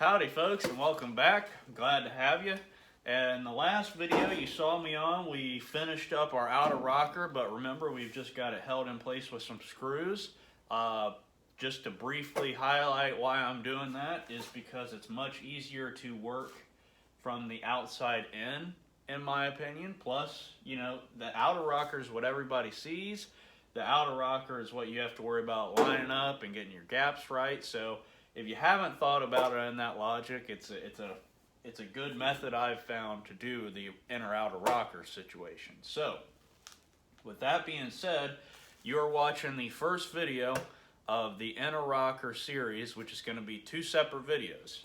Howdy folks, and welcome back. I'm glad to have you. And the last video you saw me on, we finished up our outer rocker, but remember we've just got it held in place with some screws. Just to briefly highlight why I'm doing that is because it's much easier to work from the outside in my opinion. Plus, you know, the outer rocker is what everybody sees. The outer rocker is what you have to worry about lining up and getting your gaps right. So if you haven't thought about it in that logic, it's a good method I've found to do the inner-outer rocker situation. So, with that being said, you're watching the first video of the inner rocker series, which is going to be two separate videos.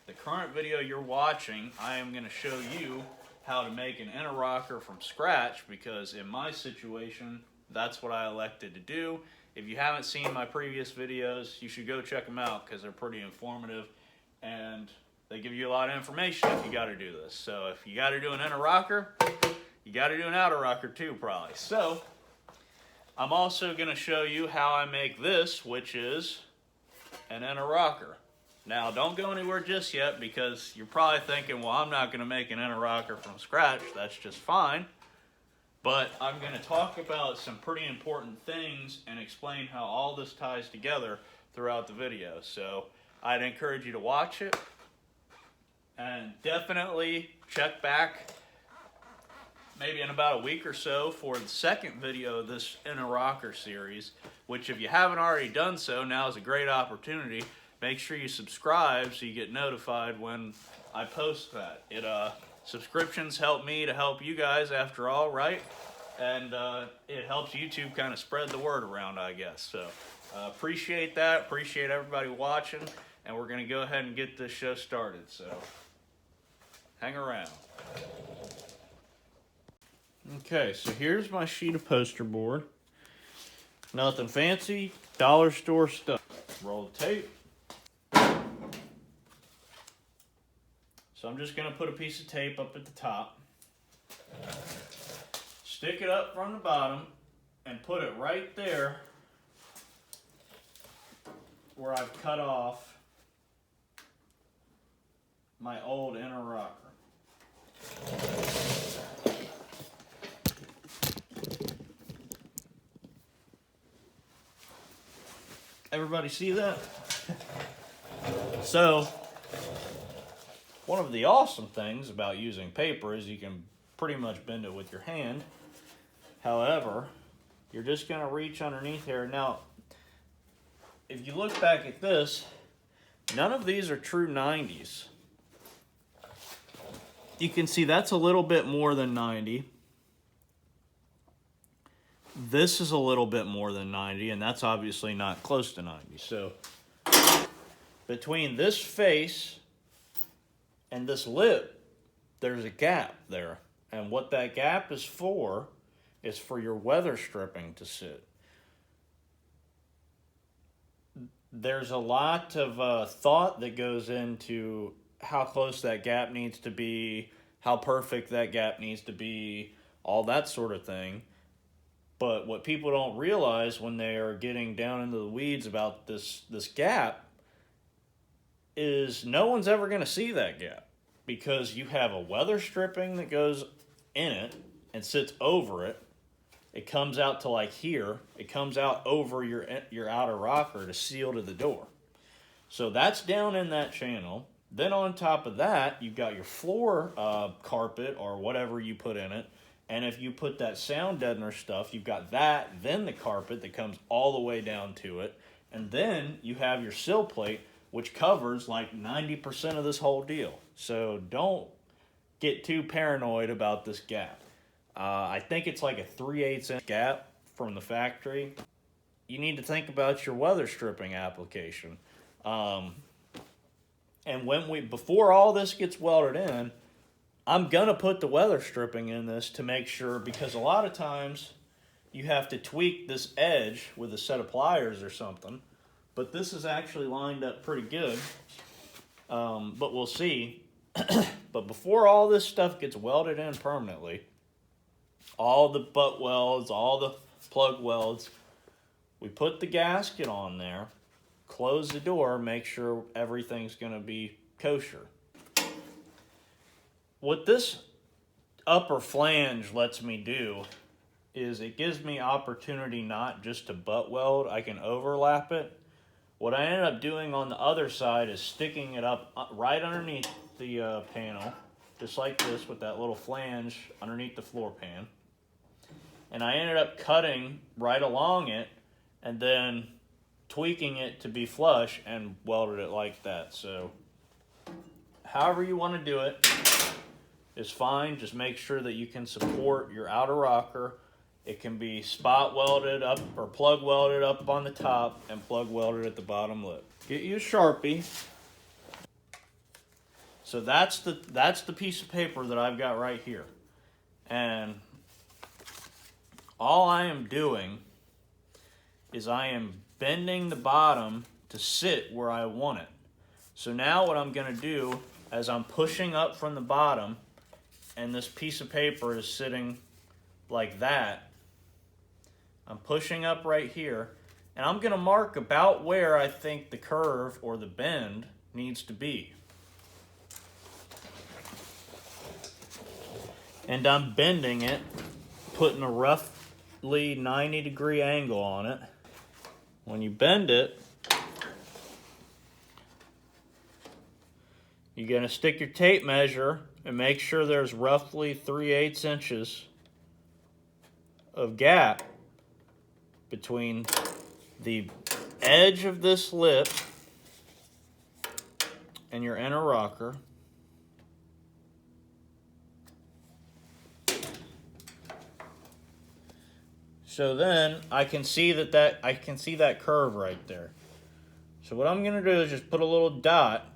The current video you're watching, I am going to show you how to make an inner rocker from scratch, because in my situation, that's what I elected to do. If you haven't seen my previous videos, you should go check them out because they're pretty informative and they give you a lot of information if you got to do this. So if you got to do an inner rocker, you got to do an outer rocker too probably. So I'm also going to show you how I make this, which is an inner rocker. Now don't go anywhere just yet because you're probably thinking, well, I'm not going to make an inner rocker from scratch. That's just fine. But I'm going to talk about some pretty important things and explain how all this ties together throughout the video. So I'd encourage you to watch it and definitely check back maybe in about a week or so for the second video of this inner rocker series, which if you haven't already done so, now is a great opportunity. Make sure you subscribe so you get notified when I post that. Subscriptions help me to help you guys after all, right? And it helps YouTube kind of spread the word around, I guess. So appreciate that. Appreciate everybody watching. And we're going to go ahead and get this show started. So hang around. Okay, so here's my sheet of poster board. Nothing fancy, dollar store stuff. Roll the tape. So I'm just going to put a piece of tape up at the top, stick it up from the bottom, and put it right there where I've cut off my old inner rocker. Everybody see that? So one of the awesome things about using paper is you can pretty much bend it with your hand. However, you're just going to reach underneath here. Now, if you look back at this, none of these are true 90s. You can see that's a little bit more than 90. This is a little bit more than 90, and that's obviously not close to 90. So, between this face and this lip, there's a gap there. And what that gap is for your weather stripping to sit. There's a lot of thought that goes into how close that gap needs to be, how perfect that gap needs to be, all that sort of thing. But what people don't realize when they are getting down into the weeds about this gap is no one's ever going to see that gap, because you have a weather stripping that goes in it and sits over it. It comes out to like here. It comes out over your outer rocker to seal to the door. So that's down in that channel. Then on top of that, you've got your floor carpet or whatever you put in it. And if you put that sound deadener stuff, you've got that, then the carpet that comes all the way down to it. And then you have your sill plate, which covers like 90% of this whole deal. So don't get too paranoid about this gap. I think it's like a 3/8 inch gap from the factory. You need to think about your weather stripping application. And before all this gets welded in, I'm gonna put the weather stripping in this to make sure, because a lot of times you have to tweak this edge with a set of pliers or something. But this is actually lined up pretty good. But we'll see. But before all this stuff gets welded in permanently, all the butt welds, all the plug welds, we put the gasket on there, close the door, make sure everything's going to be kosher. What this upper flange lets me do is it gives me opportunity not just to butt weld, I can overlap it. What I ended up doing on the other side is sticking it up right underneath the panel, just like this with that little flange underneath the floor pan. And I ended up cutting right along it and then tweaking it to be flush and welded it like that. So however you want to do it is fine. Just make sure that you can support your outer rocker. It can be spot welded up or plug welded up on the top and plug welded at the bottom lip. Get you a Sharpie. So that's the piece of paper that I've got right here. And all I am doing is I am bending the bottom to sit where I want it. So now what I'm going to do is I'm pushing up from the bottom and this piece of paper is sitting like that. I'm pushing up right here and I'm going to mark about where I think the curve or the bend needs to be. And I'm bending it, putting a roughly 90-degree angle on it. When you bend it, you're going to stick your tape measure and make sure there's roughly 3/8 inches of gap between the edge of this lip and your inner rocker. So then I can see that curve right there. So what I'm going to do is just put a little dot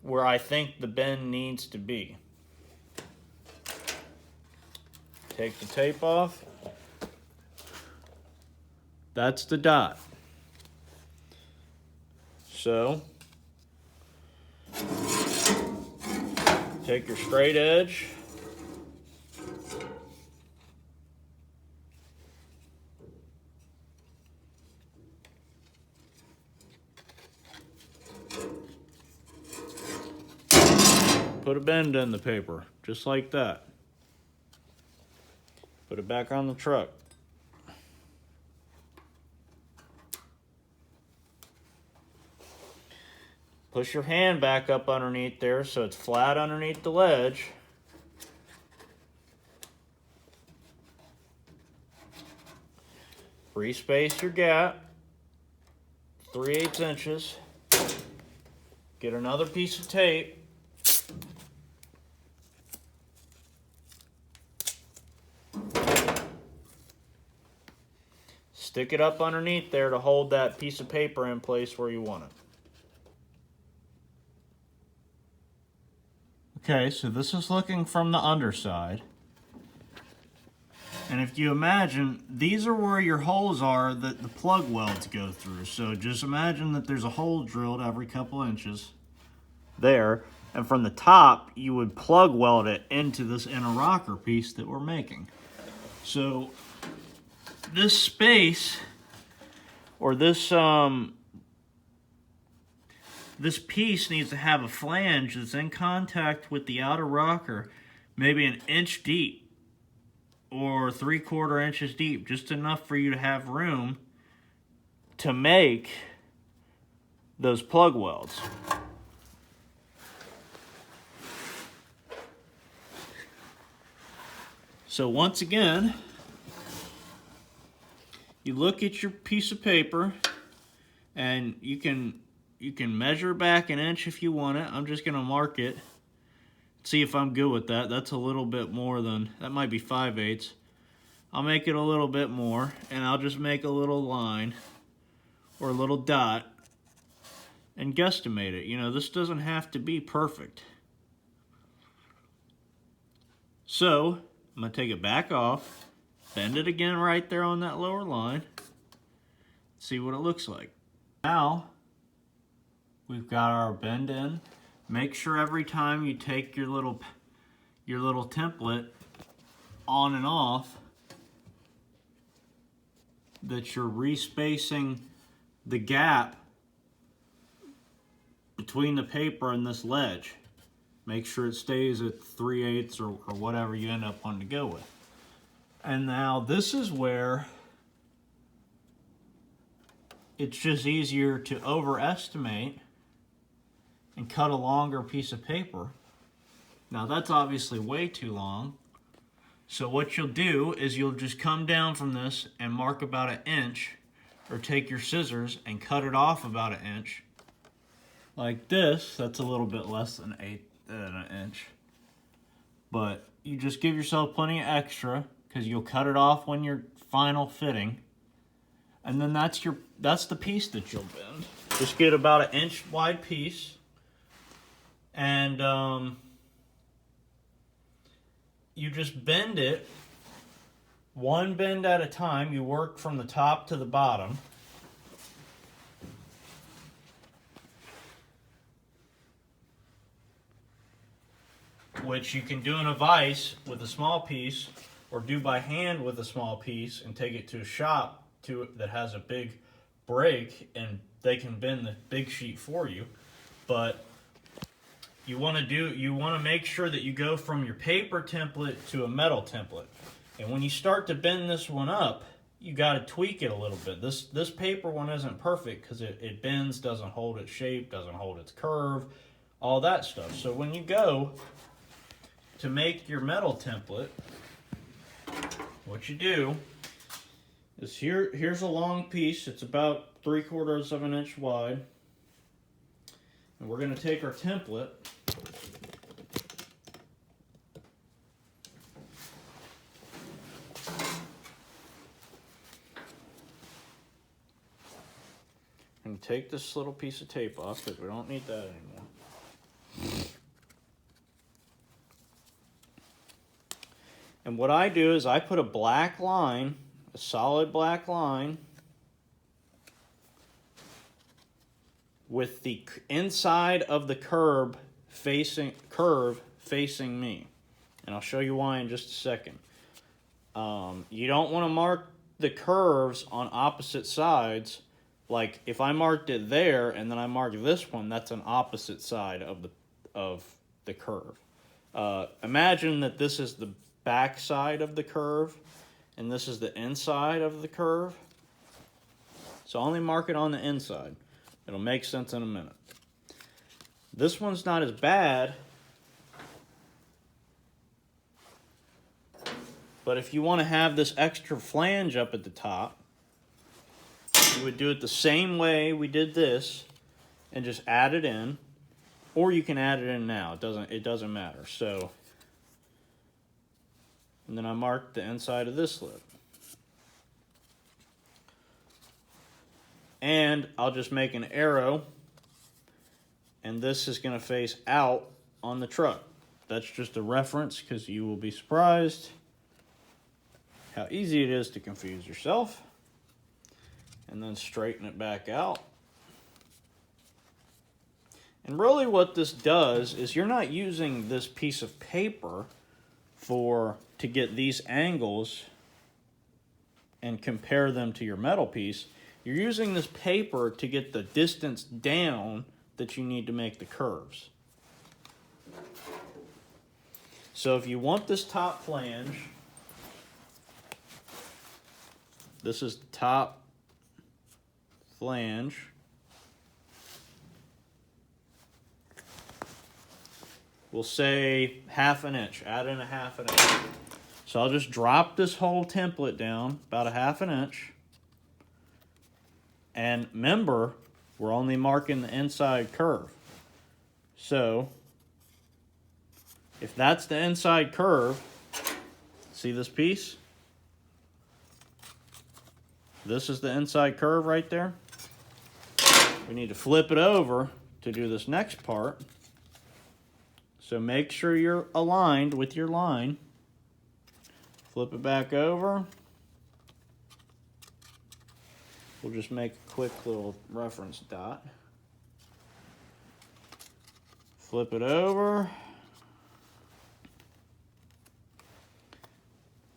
where I think the bend needs to be. Take the tape off. That's the dot. So take your straight edge. Put a bend in the paper, just like that. Put it back on the truck. Push your hand back up underneath there so it's flat underneath the ledge. Respace your gap, 3/8 inches. Get another piece of tape. Stick it up underneath there to hold that piece of paper in place where you want it. Okay, so this is looking from the underside. And if you imagine, these are where your holes are that the plug welds go through. So just imagine that there's a hole drilled every couple inches there. And from the top, you would plug weld it into this inner rocker piece that we're making. So this space, or this piece needs to have a flange that's in contact with the outer rocker, maybe 1 inch deep or 3/4 inches deep, just enough for you to have room to make those plug welds. So once again, you look at your piece of paper and you can measure back 1 inch if you want it. I'm just going to mark it. See if I'm good with that. That's a little bit more than, that might be 5/8. I'll make it a little bit more and I'll just make a little line or a little dot and guesstimate it. You know, this doesn't have to be perfect. So I'm going to take it back off, bend it again right there on that lower line, see what it looks like. Now we've got our bend in. Make sure every time you take your little template on and off that you're respacing the gap between the paper and this ledge. Make sure it stays at 3/8 or whatever you end up wanting to go with. And now this is where it's just easier to overestimate and cut a longer piece of paper. Now that's obviously way too long. So what you'll do is you'll just come down from this and mark about 1 inch, or take your scissors and cut it off about 1 inch. Like this. That's a little bit less than 1 inch. But you just give yourself plenty of extra, because you'll cut it off when you're final fitting. And then that's the piece that you'll bend. Just get about 1 inch wide piece. And you just bend it one bend at a time. You work from the top to the bottom. Which you can do in a vise with a small piece, or do by hand with a small piece and take it to a shop that has a big break, and they can bend the big sheet for you. But you want to make sure that you go from your paper template to a metal template. And when you start to bend this one up, you got to tweak it a little bit. This paper one isn't perfect because it bends, doesn't hold its shape, doesn't hold its curve, all that stuff. So when you go to make your metal template, what you do is here's a long piece. It's about 3/4 of an inch wide. And we're going to take our template and take this little piece of tape off, because we don't need that anymore. And what I do is I put a black line, a solid black line, with the inside of the curve facing me. And I'll show you why in just a second. You don't want to mark the curves on opposite sides. Like if I marked it there and then I marked this one, that's an opposite side of the curve. Imagine that this is the back side of the curve and this is the inside of the curve. So only mark it on the inside. It'll make sense in a minute. This one's not as bad, but if you want to have this extra flange up at the top, you would do it the same way we did this and just add it in, or you can add it in now. It doesn't matter. So, and then I marked the inside of this lip. And I'll just make an arrow, and this is going to face out on the truck. That's just a reference, because you will be surprised how easy it is to confuse yourself. And then straighten it back out. And really what this does is you're not using this piece of paper to get these angles and compare them to your metal piece. You're using this paper to get the distance down that you need to make the curves. So if you want this top flange, this is the top flange. We'll say 1/2 inch, add in 1/2 inch. So I'll just drop this whole template down about 1/2 inch. And remember, we're only marking the inside curve. So if that's the inside curve, see this piece? This is the inside curve right there. We need to flip it over to do this next part. So make sure you're aligned with your line. Flip it back over. We'll just make a quick little reference dot. Flip it over.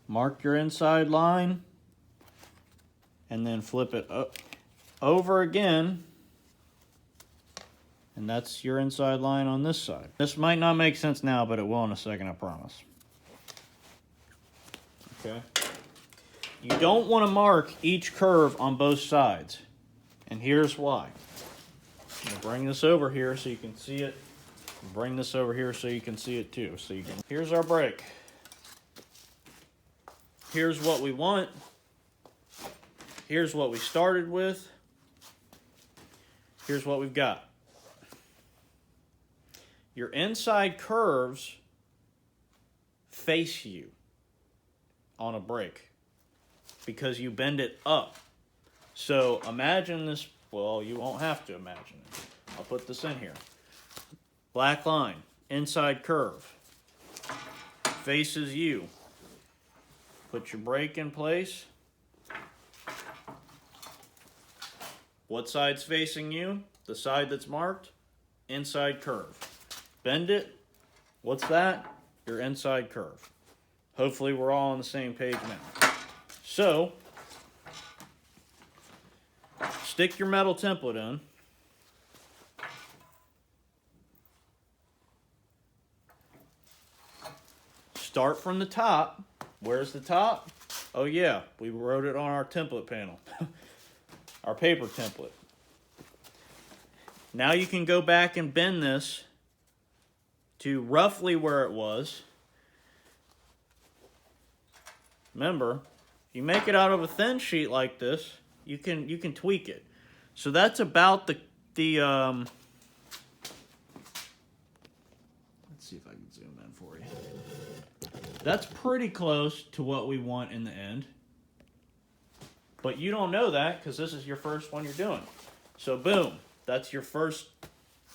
Mark your inside line. And then flip it over again. And that's your inside line on this side. This might not make sense now, but it will in a second, I promise. Okay. You don't want to mark each curve on both sides. And here's why. I'm going to bring this over here so you can see it. Bring this over here so you can see it too. So you can. Here's our brake. Here's what we want. Here's what we started with. Here's what we've got. Your inside curves face you on a brake because you bend it up. So imagine this, well, you won't have to imagine it. I'll put this in here. Black line, inside curve, faces you. Put your brake in place. What side's facing you? The side that's marked, inside curve. Bend it. What's that? Your inside curve. Hopefully we're all on the same page now. So, stick your metal template in. Start from the top. Where's the top? Oh yeah, we wrote it on our template panel. Our paper template. Now you can go back and bend this to roughly where it was. Remember, you make it out of a thin sheet like this, you can tweak it. So that's about the let's see if I can zoom in for you. That's pretty close to what we want in the end. But you don't know that because this is your first one you're doing. So boom, that's your first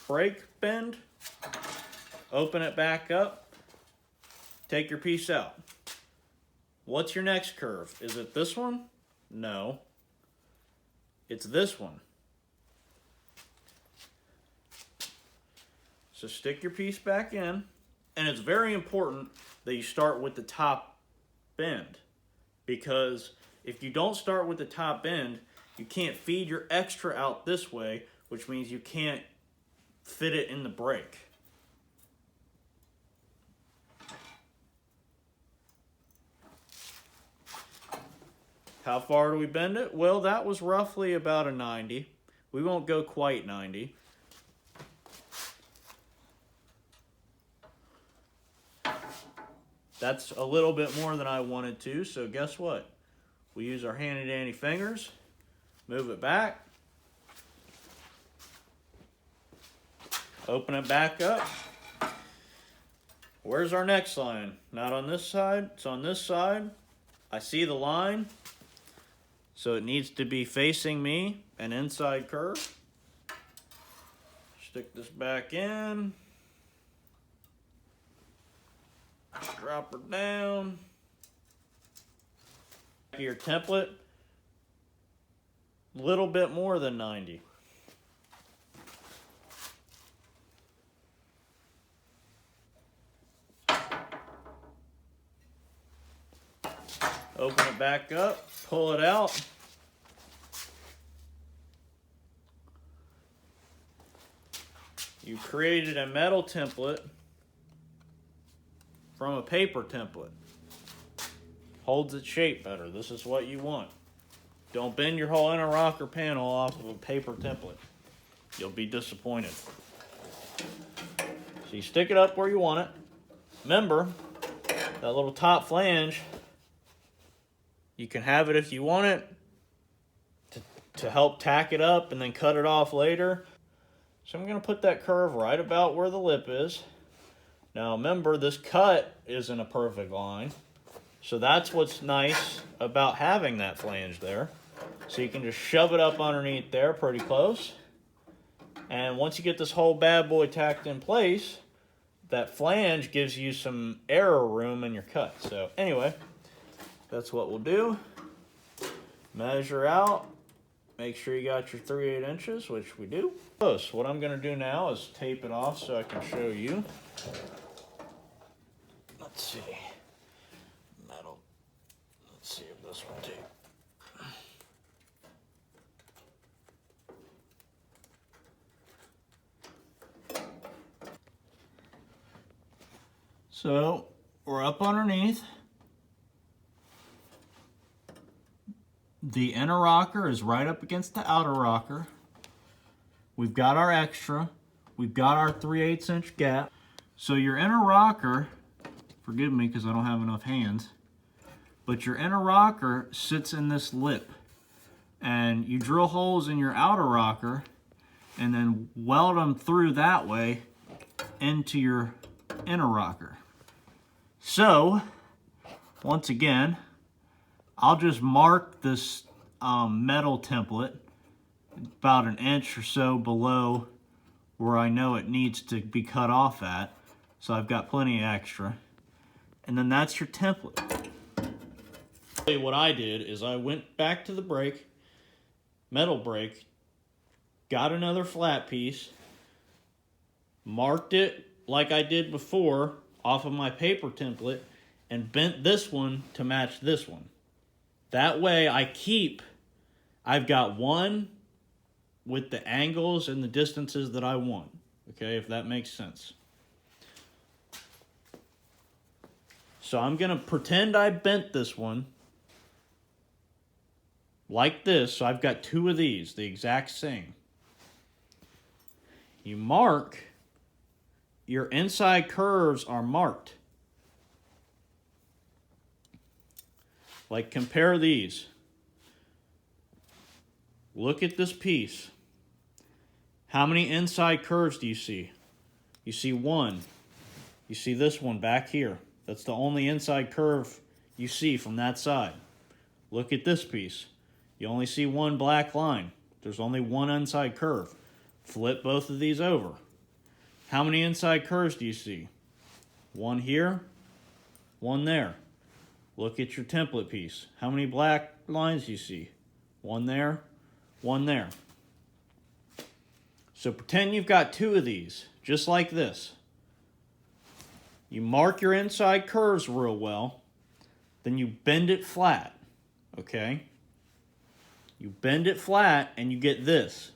brake bend. Open it back up. Take your piece out. What's your next curve? Is it this one? No. It's this one. So stick your piece back in. And it's very important that you start with the top bend. Because if you don't start with the top bend, you can't feed your extra out this way, which means you can't fit it in the brake. How far do we bend it? Well, that was roughly about a 90. We won't go quite 90. That's a little bit more than I wanted to, so guess what? We use our handy dandy fingers, move it back, open it back up. Where's our next line? Not on this side, it's on this side. I see the line. So it needs to be facing me, an inside curve. Stick this back in. Drop her down. Your template, a little bit more than 90. Open it back up, pull it out. You created a metal template from a paper template. Holds its shape better. This is what you want. Don't bend your whole inner rocker panel off of a paper template. You'll be disappointed. So you stick it up where you want it. Remember, that little top flange, you can have it if you want it to help tack it up and then cut it off later. So I'm going to put that curve right about where the lip is. Now remember, this cut isn't a perfect line. So that's what's nice about having that flange there. So you can just shove it up underneath there pretty close. And once you get this whole bad boy tacked in place, that flange gives you some error room in your cut. So anyway, that's what we'll do. Measure out. Make sure you got your 3/8 inches, which we do. So what I'm going to do now is tape it off so I can show you. Let's see. Metal. Let's see if this will tape. So we're up underneath. The inner rocker is right up against the outer rocker. We've got our extra. We've got our 3/8 inch gap. So your inner rocker, forgive me because I don't have enough hands, but your inner rocker sits in this lip. And you drill holes in your outer rocker and then weld them through that way into your inner rocker. So, once again, I'll just mark this metal template about an inch or so below where I know it needs to be cut off at. So I've got plenty of extra. And then that's your template. What I did is I went back to the brake, metal brake, got another flat piece, marked it like I did before off of my paper template, and bent this one to match this one. That way I've got one with the angles and the distances that I want. Okay, if that makes sense. So I'm going to pretend I bent this one like this. So I've got two of these, the exact same. You mark, your inside curves are marked. Like compare these. Look at this piece. How many inside curves do you see? You see one. You see this one back here. That's the only inside curve you see from that side. Look at this piece. You only see one black line. There's only one inside curve. Flip both of these over. How many inside curves do you see? One here, one there. Look at your template piece. How many black lines do you see? One there, one there. So pretend you've got two of these, just like this. You mark your inside curves real well, then you bend it flat, okay? You bend it flat and you get this.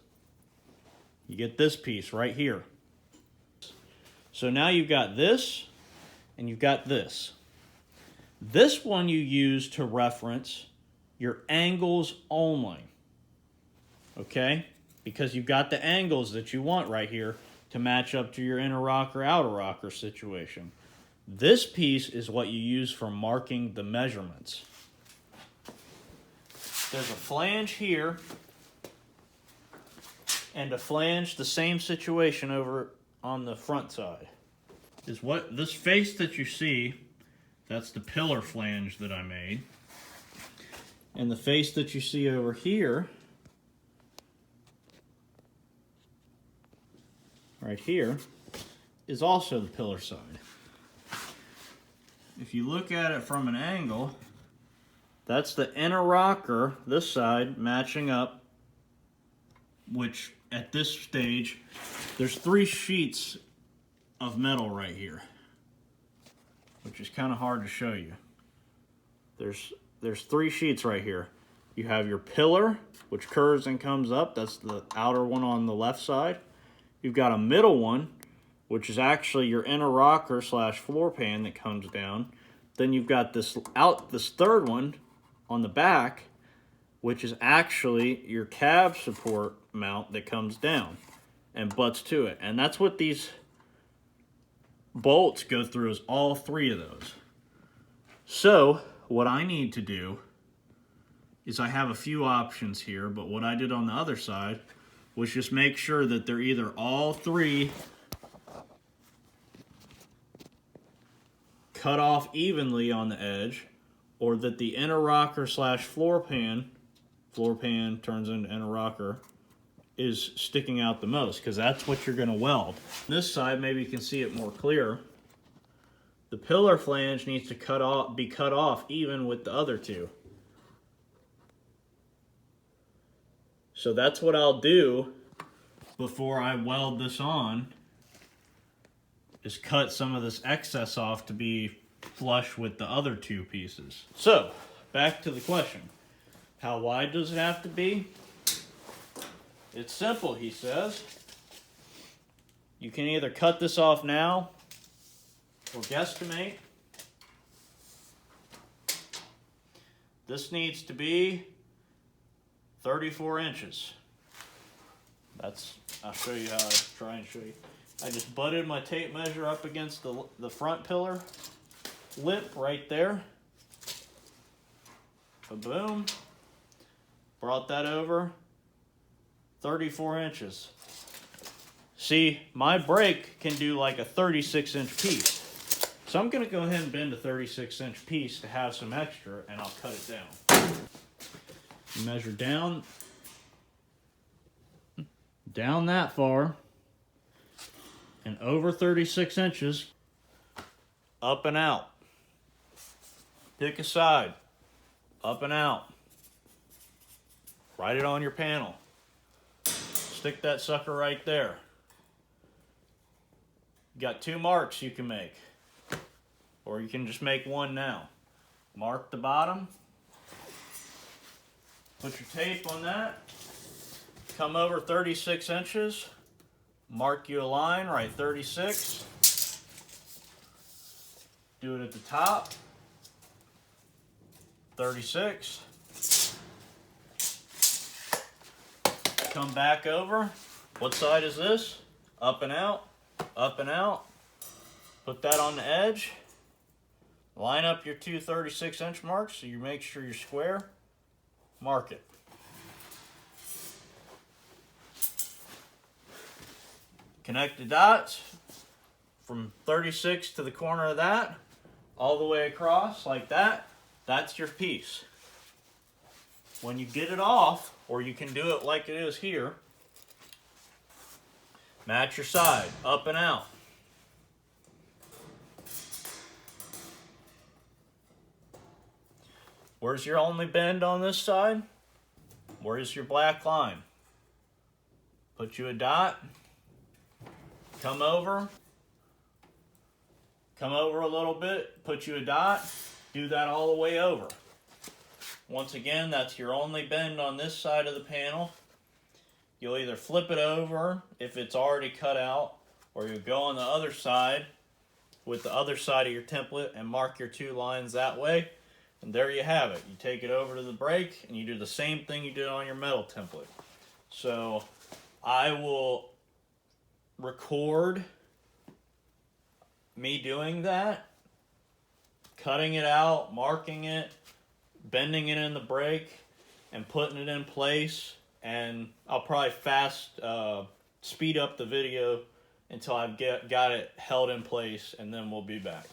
You get this piece right here. So now you've got this and you've got this. This one you use to reference your angles only, okay? Because you've got the angles that you want right here to match up to your inner rocker, outer rocker situation. This piece is what you use for marking the measurements. There's a flange here and a flange, the same situation over on the front side. Is what this face that you see, that's the pillar flange that I made. And the face that you see over here, right here, is also the pillar side. If you look at it from an angle, that's the inner rocker, this side, matching up, which at this stage, there's 3 sheets of metal right here, which is kind of hard to show you. There's 3 sheets right here. You have your pillar, which curves and comes up. That's the outer one on the left side. You've got a middle one, which is actually your inner rocker / floor pan that comes down. Then you've got this third one on the back, which is actually your cab support mount that comes down and butts to it. And that's what these bolts go through, is all 3 of those. So what I need to do is I have a few options here, but what I did on the other side was just make sure that they're either all 3 cut off evenly on the edge, or that the inner rocker / floor pan turns into inner rocker, is sticking out the most, because that's what you're going to weld. This side, maybe you can see it more clear. The pillar flange needs to be cut off even with the other 2. So that's what I'll do before I weld this on, is cut some of this excess off to be flush with the other 2 pieces. So, back to the question. How wide does it have to be? It's simple, he says. You can either cut this off now or guesstimate. This needs to be 34 inches. I'll show you how I try and show you. I just butted my tape measure up against the front pillar lip right there. Boom. Brought that over 34 inches. See, my brake can do like a 36-inch piece. So I'm going to go ahead and bend a 36-inch piece to have some extra, and I'll cut it down. Measure down that far, and over 36 inches, up and out. Pick a side, up and out. Write it on your panel. Stick that sucker right there. You got 2 marks you can make, or you can just make one now. Mark the bottom. Put your tape on that. Come over 36 inches. Mark you a line right 36. Do it at the top. 36. Come back over. What side is this? Up and out. Up and out. Put that on the edge. Line up your 2 36-inch marks so you make sure you're square. Mark it. Connect the dots from 36 to the corner of that, all the way across like that. That's your piece. When you get it off, or you can do it like it is here, match your side, up and out. Where's your only bend on this side? Where's your black line? Put you a dot. Come over a little bit, put you a dot, do that all the way over. Once again, that's your only bend on this side of the panel. You'll either flip it over if it's already cut out, or you'll go on the other side with the other side of your template and mark your 2 lines that way. And there you have it. You take it over to the brake and you do the same thing you did on your metal template. So I will record me doing that, cutting it out, marking it, bending it in the brake, and putting it in place. And I'll probably speed up the video until I've got it held in place, and then we'll be back.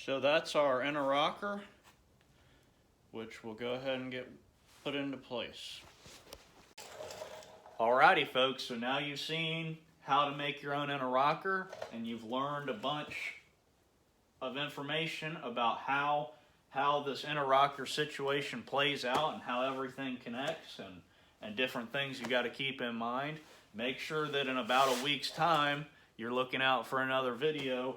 So that's our inner rocker, which we'll go ahead and get put into place. Alrighty folks, so now you've seen how to make your own inner rocker, and you've learned a bunch of information about how this inner rocker situation plays out and how everything connects, and different things you got to keep in mind. Make sure that in about a week's time you're looking out for another video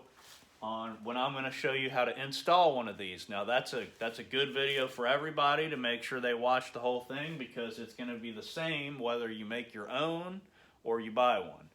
on when I'm going to show you how to install one of these. Now that's a good video for everybody to make sure they watch the whole thing, because it's going to be the same whether you make your own or you buy one.